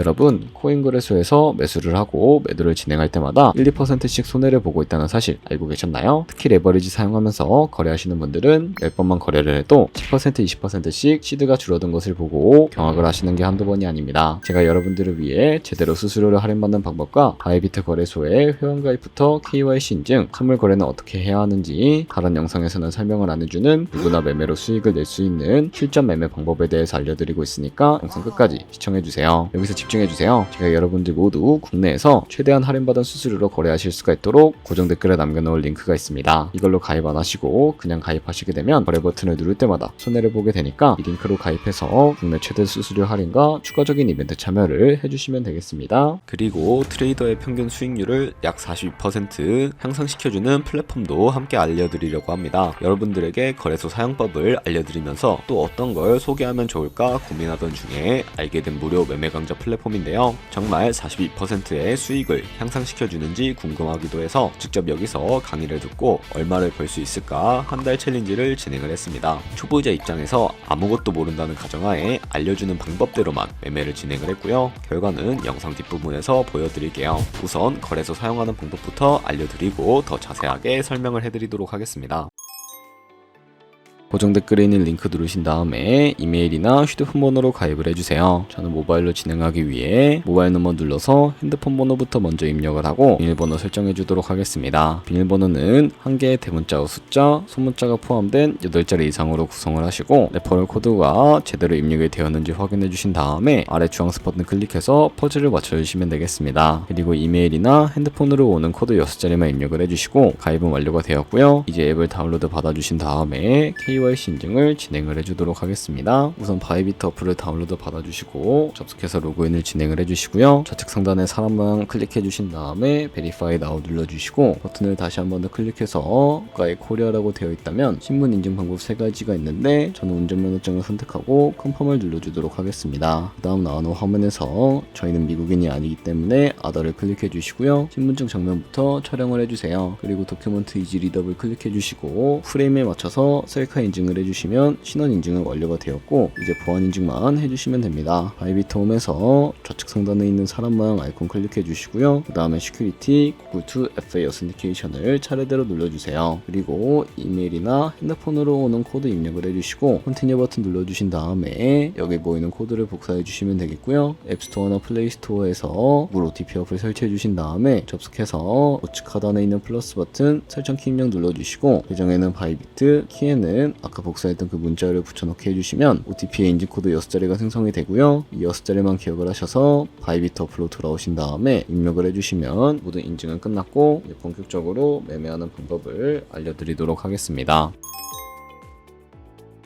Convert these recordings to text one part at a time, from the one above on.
여러분, 코인 거래소에서 매수를 하고 매도를 진행할 때마다 1, 2%씩 손해를 보고 있다는 사실 알고 계셨나요? 특히 레버리지 사용하면서 거래하시는 분들은 10번만 거래를 해도 10%, 20%씩 시드가 줄어든 것을 보고 경악을 하시는 게 한두 번이 아닙니다. 제가 여러분들을 위해 제대로 수수료를 할인받는 방법과 바이비트 거래소의 회원가입부터 KYC 인증, 선물 거래는 어떻게 해야 하는지 다른 영상에서는 설명을 안 해주는 누구나 매매로 수익을 낼 수 있는 실전 매매 방법에 대해서 알려드리고 있으니까 영상 끝까지 시청해주세요. 여기서 집중해주세요. 제가 여러분들 모두 국내에서 최대한 할인받은 수수료로 거래하실 수가 있도록 고정 댓글에 남겨놓을 링크가 있습니다. 이걸로 가입 안 하시고 그냥 가입하시게 되면 거래 버튼을 누를 때마다 손해를 보게 되니까 이 링크로 가입해서 국내 최대 수수료 할인과 추가적인 이벤트 참여를 해주시면 되겠습니다. 그리고 트레이더의 평균 수익률을 약 42% 향상시켜주는 플랫폼도 함께 알려드리려고 합니다. 여러분들에게 거래소 사용법을 알려드리면서 또 어떤 걸 소개하면 좋을까 고민하던 중에 알게 된 무료 매매 강좌 플랫폼인데요. 정말 42%의 수익을 향상시켜주는지 궁금하기도 해서 직접 여기서 강의를 듣고 얼마를 벌 수 있을까 한 달 챌린지를 진행을 했습니다. 초보자 입장에서 아무것도 모른다는 가정하에 알려주는 방법대로만 매매를 진행을 했고요. 결과는 영상 뒷부분에서 보여드릴게요. 우선 거래소 사용하는 방법부터 알려드리고 더 자세하게 설명을 해드리도록 하겠습니다. 고정 댓글에 있는 링크 누르신 다음에 이메일이나 휴대폰 번호로 가입을 해주세요. 저는 모바일로 진행하기 위해 모바일 넘버 눌러서 핸드폰 번호부터 먼저 입력을 하고 비밀번호 설정해 주도록 하겠습니다. 비밀번호는 한 개의 대문자와 숫자, 소문자가 포함된 8자리 이상으로 구성을 하시고 레퍼럴 코드가 제대로 입력이 되었는지 확인해 주신 다음에 아래 주황색 버튼 클릭해서 퍼즐을 맞춰주시면 되겠습니다. 그리고 이메일이나 핸드폰으로 오는 코드 6자리만 입력을 해주시고 가입은 완료가 되었고요. 이제 앱을 다운로드 받아주신 다음에 KYC 인증을 진행을 해주도록 하겠습니다. 우선 바이비트 어플을 다운로드 받아주시고 접속해서 로그인을 진행을 해주시고요. 좌측 상단에 사람 모양 클릭해주신 다음에 베리파이 나우 눌러주시고 버튼을 다시 한 번 더 클릭해서 국가의 코리아라고 되어 있다면 신분 인증 방법 3가지가 있는데 저는 운전면허증을 선택하고 컨펌을 눌러주도록 하겠습니다. 그 다음 나오는 화면에서 저희는 미국인이 아니기 때문에 아더를 클릭해주시고요. 신분증 정면부터 촬영을 해주세요. 그리고 도큐먼트 이지 리더블 클릭해주시고 프레임에 맞춰서 셀카 인증을 해주시면 신원 인증은 완료가 되었고 이제 보안 인증만 해주시면 됩니다. 바이비트 홈에서 좌측 상단에 있는 사람 모양 아이콘 클릭해 주시고요. 그 다음에 시큐리티, 구글 투 FA 어센티케이션을 차례대로 눌러주세요. 그리고 이메일이나 핸드폰으로 오는 코드 입력을 해주시고 컨티뉴 버튼 눌러주신 다음에 여기 보이는 코드를 복사해 주시면 되겠고요. 앱스토어나 플레이스토어에서 구글 OTP 어플 설치해 주신 다음에 접속해서 우측 하단에 있는 플러스 버튼 설정키 입력 눌러주시고 계정에는 바이비트, 키에는 아까 복사했던 그 문자를 붙여넣기 해주시면 OTP의 인증코드 6자리가 생성이 되고요. 이 6자리만 기억을 하셔서 바이비트 어플로 돌아오신 다음에 입력을 해주시면 모든 인증은 끝났고 이제 본격적으로 매매하는 방법을 알려드리도록 하겠습니다.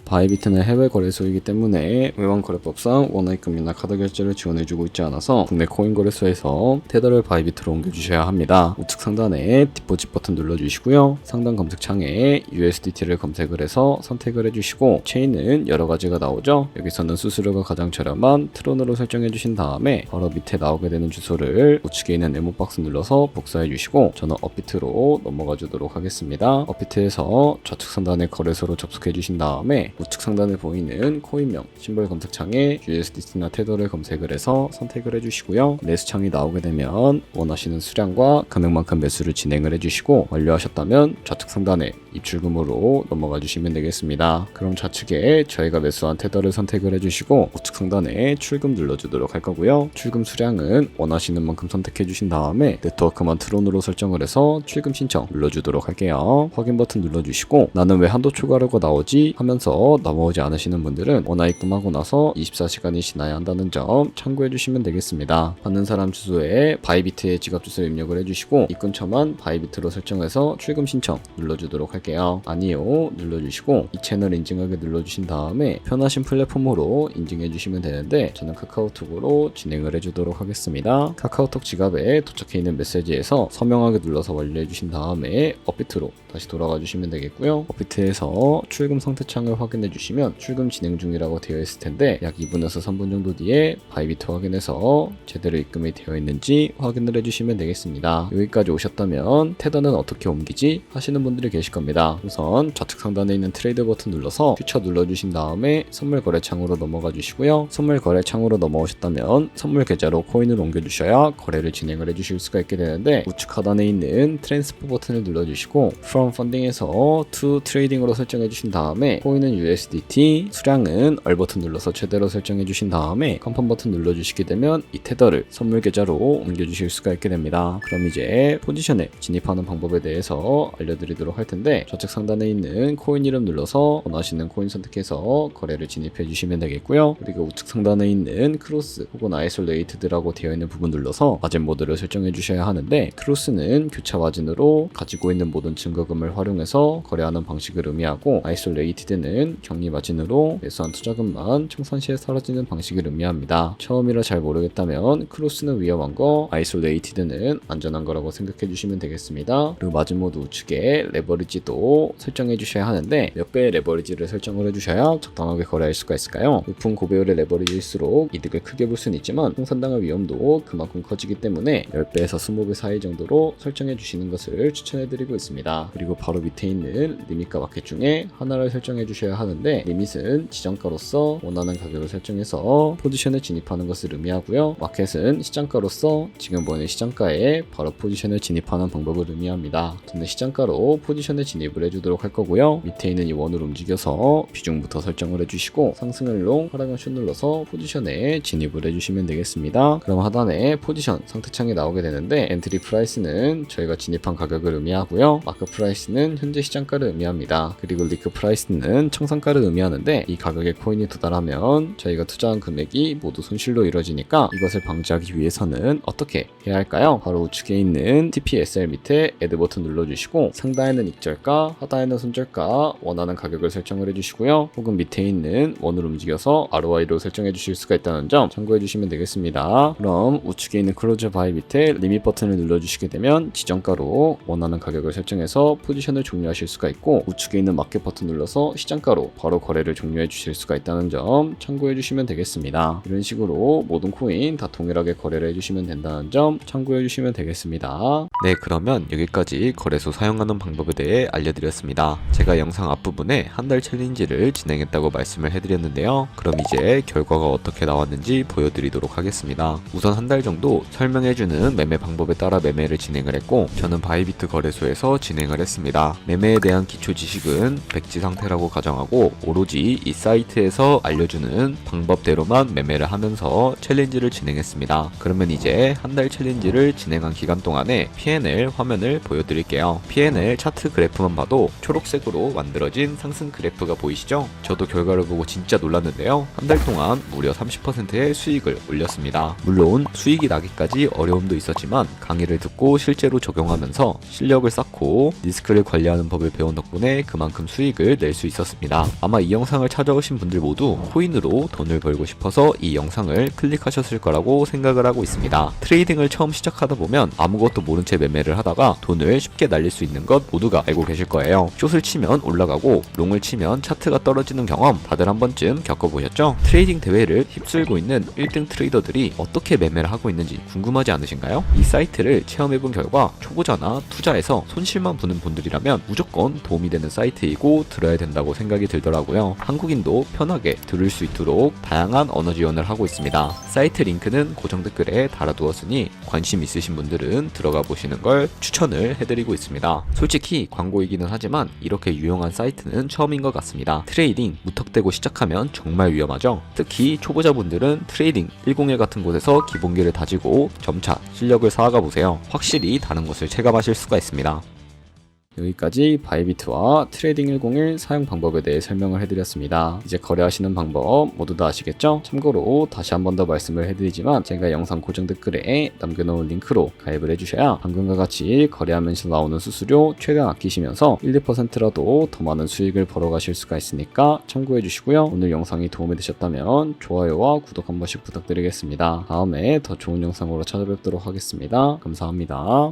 바이비트는 해외 거래소이기 때문에 외환거래법상 원화입금이나 카드 결제를 지원해주고 있지 않아서 국내 코인 거래소에서 테더를 바이비트로 옮겨주셔야 합니다. 우측 상단에 디포짓 버튼 눌러주시고요. 상단 검색창에 USDT를 검색을 해서 선택을 해주시고 체인은 여러 가지가 나오죠. 여기서는 수수료가 가장 저렴한 트론으로 설정해주신 다음에 바로 밑에 나오게 되는 주소를 우측에 있는 네모박스 눌러서 복사해주시고 저는 업비트로 넘어가 주도록 하겠습니다. 업비트에서 좌측 상단에 거래소로 접속해주신 다음에 우측 상단에 보이는 코인명 심벌 검색창에 USDT나 테더를 검색을 해서 선택을 해주시고요. 매수창이 나오게 되면 원하시는 수량과 금액만큼 매수를 진행을 해주시고 완료하셨다면 좌측 상단에 입출금으로 넘어가 주시면 되겠습니다. 그럼 좌측에 저희가 매수한 테더를 선택을 해주시고 우측 상단에 출금 눌러주도록 할 거고요. 출금 수량은 원하시는 만큼 선택해 주신 다음에 네트워크만 트론으로 설정을 해서 출금 신청 눌러주도록 할게요. 확인 버튼 눌러주시고 나는 왜 한도 초과료가 나오지 하면서 넘어오지 않으시는 분들은 원화 입금하고 나서 24시간이 지나야 한다는 점 참고해 주시면 되겠습니다. 받는 사람 주소에 바이비트의 지갑 주소를 입력을 해주시고 입금처만 바이비트로 설정해서 출금 신청 눌러주도록 할게요. 아니요 눌러주시고 이 채널 인증하게 눌러주신 다음에 편하신 플랫폼으로 인증해 주시면 되는데 저는 카카오톡으로 진행을 해주도록 하겠습니다. 카카오톡 지갑에 도착해 있는 메시지에서 서명하게 눌러서 완료해 주신 다음에 업비트로 다시 돌아가 주시면 되겠고요. 업비트에서 출금 상태 창을 확인 확인해 주시면 출금 진행 중이라고 되어 있을 텐데 약 2분에서 3분 정도 뒤에 바이비트 확인해서 제대로 입금이 되어 있는지 확인을 해주시면 되겠습니다. 여기까지 오셨다면 테더는 어떻게 옮기지 하시는 분들이 계실 겁니다. 우선 좌측 상단에 있는 트레이드 버튼 눌러서 퓨처 눌러주신 다음에 선물 거래 창으로 넘어가 주시고요. 선물 거래 창으로 넘어오셨다면 선물 계좌로 코인을 옮겨주셔야 거래를 진행을 해주실 수가 있게 되는데 우측 하단에 있는 트랜스퍼 버튼을 눌러주시고 From Funding에서 To Trading으로 설정해 주신 다음에 코인은 USDT, 수량은 R 버튼 눌러서 최대로 설정해 주신 다음에 컨펌 버튼 눌러주시게 되면 이 테더를 선물 계좌로 옮겨주실 수가 있게 됩니다. 그럼 이제 포지션에 진입하는 방법에 대해서 알려드리도록 할 텐데 좌측 상단에 있는 코인 이름 눌러서 원하시는 코인 선택해서 거래를 진입해 주시면 되겠고요. 그리고 우측 상단에 있는 크로스 혹은 아이솔레이트드라고 되어 있는 부분 눌러서 마진 모드를 설정해 주셔야 하는데 크로스는 교차 마진으로 가지고 있는 모든 증거금을 활용해서 거래하는 방식을 의미하고 아이솔레이티드는 격리 마진으로 매수한 투자금만 청산 시에 사라지는 방식을 의미합니다. 처음이라 잘 모르겠다면 크로스는 위험한 거, 아이솔레이티드는 안전한 거라고 생각해 주시면 되겠습니다. 그리고 마진 모드 우측에 레버리지도 설정해 주셔야 하는데 몇 배의 레버리지를 설정을 해주셔야 적당하게 거래할 수가 있을까요? 높은 고배율의 레버리지일수록 이득을 크게 볼 수는 있지만 통산당할 위험도 그만큼 커지기 때문에 10배에서 20배 사이 정도로 설정해 주시는 것을 추천해 드리고 있습니다. 그리고 바로 밑에 있는 리밋과 마켓 중에 하나를 설정해 주셔야 하는데 리밋은 지정가로서 원하는 가격을 설정해서 포지션에 진입하는 것을 의미하고요. 마켓은 시장가로서 지금 보이는 시장가에 바로 포지션을 진입하는 방법을 의미합니다. 저는 시장가로 포지션에 진입을 해주도록 할 거고요. 밑에 있는 이 원을 움직여서 비중부터 설정을 해주시고 상승을 롱, 하락을 숏 눌러서 포지션에 진입을 해주시면 되겠습니다. 그럼 하단에 포지션 상태창이 나오게 되는데 엔트리 프라이스는 저희가 진입한 가격을 의미하고요. 마크 프라이스는 현재 시장가를 의미합니다. 그리고 리크 프라이스는 청산가를 의미하는데 이 가격에 코인이 도달하면 저희가 투자한 금액이 모두 손실로 이루어지니까 이것을 방지하기 위해서는 어떻게 해야 할까요? 바로 우측에 있는 TPSR 밑에 애드 버튼 눌러주시고 상단에는 익절가, 하단에는 손절가 원하는 가격을 설정을 해주시고요. 혹은 밑에 있는 원을 움직여서 ROI로 설정해 주실 수가 있다는 점 참고해 주시면 되겠습니다. 그럼 우측에 있는 클로즈 바이 밑에 리밋 버튼을 눌러주시게 되면 지정가로 원하는 가격을 설정해서 포지션을 종료하실 수가 있고 우측에 있는 마켓 버튼 눌러서 시장가로 바로 거래를 종료해 주실 수가 있다는 점 참고해 주시면 되겠습니다. 이런 식으로 모든 코인 다 동일하게 거래를 해주시면 된다는 점 참고해 주시면 되겠습니다. 네, 그러면 여기까지 거래소 사용하는 방법에 대해 알려드렸습니다. 제가 영상 앞부분에 한 달 챌린지를 진행했다고 말씀을 해드렸는데요. 그럼 이제 결과가 어떻게 나왔는지 보여드리도록 하겠습니다. 우선 한 달 정도 설명해주는 매매 방법에 따라 매매를 진행을 했고 저는 바이비트 거래소에서 진행을 했습니다. 매매에 대한 기초 지식은 백지 상태라고 가정하고 오로지 이 사이트에서 알려주는 방법대로만 매매를 하면서 챌린지를 진행했습니다. 그러면 이제 한 달 챌린지를 진행한 기간 동안에 P&L 화면을 보여드릴게요. P&L 차트 그래프만 봐도 초록색으로 만들어진 상승 그래프가 보이시죠? 저도 결과를 보고 진짜 놀랐는데요. 한 달 동안 무려 30%의 수익을 올렸습니다. 물론 수익이 나기까지 어려움도 있었지만 강의를 듣고 실제로 적용하면서 실력을 쌓고 리스크를 관리하는 법을 배운 덕분에 그만큼 수익을 낼 수 있었습니다. 아마 이 영상을 찾아오신 분들 모두 코인으로 돈을 벌고 싶어서 이 영상을 클릭하셨을 거라고 생각을 하고 있습니다. 트레이딩을 처음 시작하다 보면 아무것도 모른 채 매매를 하다가 돈을 쉽게 날릴 수 있는 것 모두가 알고 계실 거예요. 숏을 치면 올라가고 롱을 치면 차트가 떨어지는 경험 다들 한 번쯤 겪어보셨죠? 트레이딩 대회를 휩쓸고 있는 1등 트레이더들이 어떻게 매매를 하고 있는지 궁금하지 않으신가요? 이 사이트를 체험해본 결과 초보자나 투자에서 손실만 보는 분들이라면 무조건 도움이 되는 사이트이고 들어야 된다고 생각이 들더라고요. 한국인도 편하게 들을 수 있도록 다양한 언어 지원을 하고 있습니다. 사이트 링크는 고정 댓글에 달아두었으니 관심 있으신 분들은 들어가 보시는 걸 추천을 해드리고 있습니다. 솔직히 광고이기는 하지만 이렇게 유용한 사이트는 처음인 것 같습니다. 트레이딩 무턱대고 시작하면 정말 위험하죠. 특히 초보자분들은 트레이딩 101 같은 곳에서 기본기를 다지고 점차 실력을 쌓아가 보세요. 확실히 다른 것을 체감하실 수가 있습니다. 여기까지 바이비트와 트레이딩 101 사용 방법에 대해 설명을 해드렸습니다. 이제 거래하시는 방법 모두 다 아시겠죠? 참고로 다시 한 번 더 말씀을 해드리지만 제가 영상 고정 댓글에 남겨놓은 링크로 가입을 해주셔야 방금과 같이 거래하면서 나오는 수수료 최대한 아끼시면서 1, 2%라도 더 많은 수익을 벌어가실 수가 있으니까 참고해주시고요. 오늘 영상이 도움이 되셨다면 좋아요와 구독 한 번씩 부탁드리겠습니다. 다음에 더 좋은 영상으로 찾아뵙도록 하겠습니다. 감사합니다.